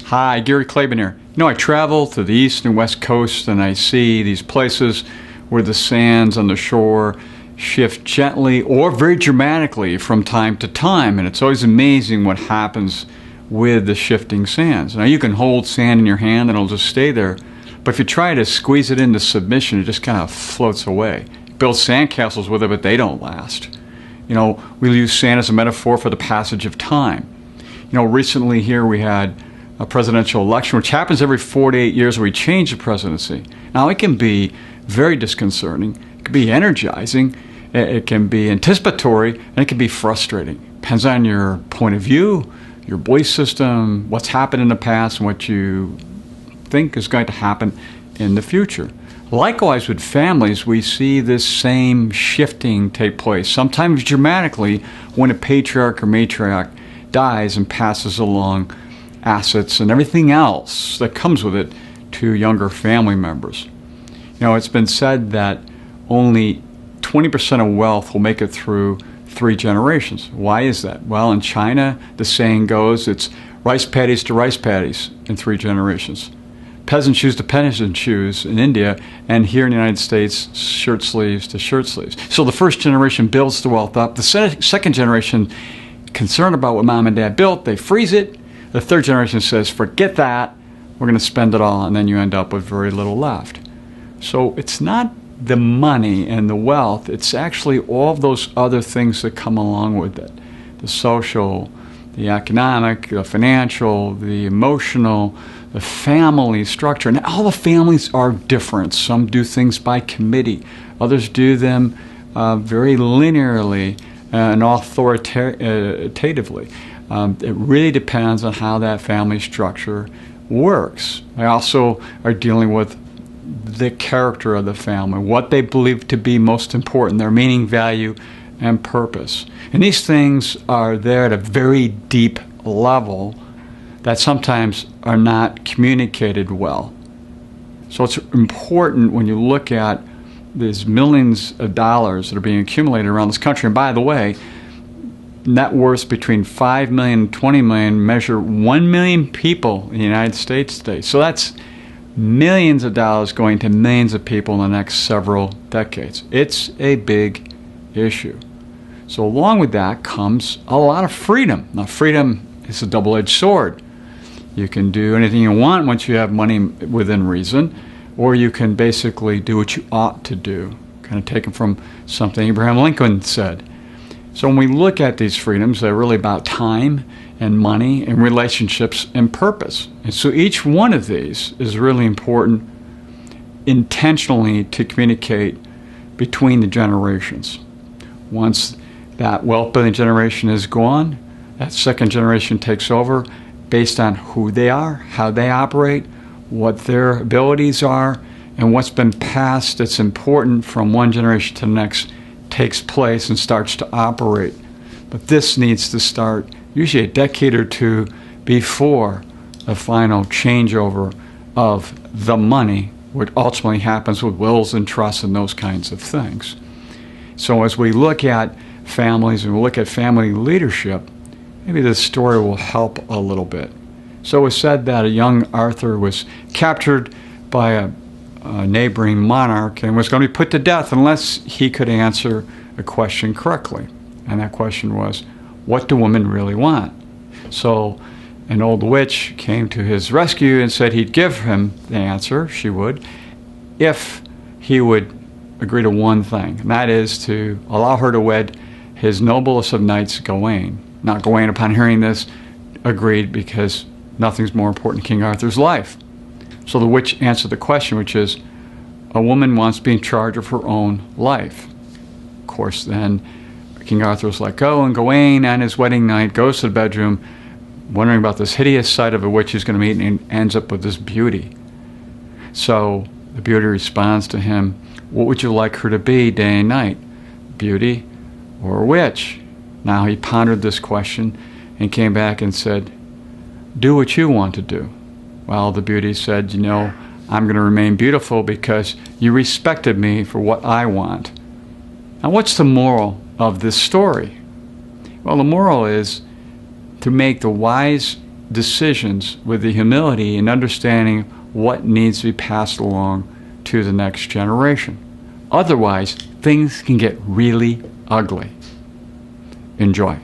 Hi, Gary Klaben here. I travel to the east and west coast and I see these places where the sands on the shore shift gently or very dramatically from time to time, and it's always amazing what happens with the shifting sands. Now you can hold sand in your hand and it'll just stay there, but if you try to squeeze it into submission, it just kind of floats away. Build sandcastles with it, but they don't last. We use sand as a metaphor for the passage of time. Recently here we had a presidential election, which happens every 4 to 8 years where we change the presidency. Now, it can be very disconcerting. It can be energizing. It can be anticipatory, and it can be frustrating. Depends on your point of view, your belief system, what's happened in the past, and what you think is going to happen in the future. Likewise, with families, we see this same shifting take place, sometimes dramatically, when a patriarch or matriarch dies and passes along assets and everything else that comes with it to younger family members. It's been said that only 20% of wealth will make it through 3 generations. Why is that? Well, in China, the saying goes, it's rice paddies to rice paddies in 3 generations. Peasant shoes to peasant shoes in India, and here in the United States, shirt sleeves to shirt sleeves. So the first generation builds the wealth up. The second generation, concerned about what mom and dad built, they freeze it. The third generation says, forget that, we're going to spend it all, and then you end up with very little left. So it's not the money and the wealth, it's actually all of those other things that come along with it. The social, the economic, the financial, the emotional, the family structure. And all the families are different. Some do things by committee. Others do them very linearly and authoritatively. It really depends on how that family structure works. They also are dealing with the character of the family, what they believe to be most important, their meaning, value, and purpose. And these things are there at a very deep level that sometimes are not communicated well. So it's important when you look at these millions of dollars that are being accumulated around this country. And by the way, net worths between 5 million and 20 million measure 1 million people in the United States today. So that's millions of dollars going to millions of people in the next several decades. It's a big issue. So along with that comes a lot of freedom. Now, freedom is a double-edged sword. You can do anything you want once you have money within reason, or you can basically do what you ought to do, kind of taken from something Abraham Lincoln said. So when we look at these freedoms, they're really about time and money and relationships and purpose. And so each one of these is really important intentionally to communicate between the generations. Once that wealth-building generation is gone, that second generation takes over based on who they are, how they operate, what their abilities are, and what's been passed that's important from one generation to the next takes place and starts to operate. But this needs to start usually a decade or 2 before the final changeover of the money, what ultimately happens with wills and trusts and those kinds of things. So as we look at families and we look at family leadership, maybe this story will help a little bit. So it was said that a young Arthur was captured by a neighboring monarch and was going to be put to death unless he could answer a question correctly. And that question was, what do women really want? So an old witch came to his rescue and said he'd give him the answer, she would, if he would agree to one thing, and that is to allow her to wed his noblest of knights, Gawain. Now Gawain, upon hearing this, agreed because nothing's more important in King Arthur's life. So the witch answered the question, which is, a woman wants to be in charge of her own life. Of course, then King Arthur was let go, and Gawain on his wedding night goes to the bedroom, wondering about this hideous sight of a witch he's going to meet, and ends up with this beauty. So the beauty responds to him, what would you like her to be day and night? Beauty or a witch? Now he pondered this question and came back and said, do what you want to do. Well, the beauty said, I'm going to remain beautiful because you respected me for what I want. Now, what's the moral of this story? Well, the moral is to make the wise decisions with the humility and understanding what needs to be passed along to the next generation. Otherwise, things can get really ugly. Enjoy.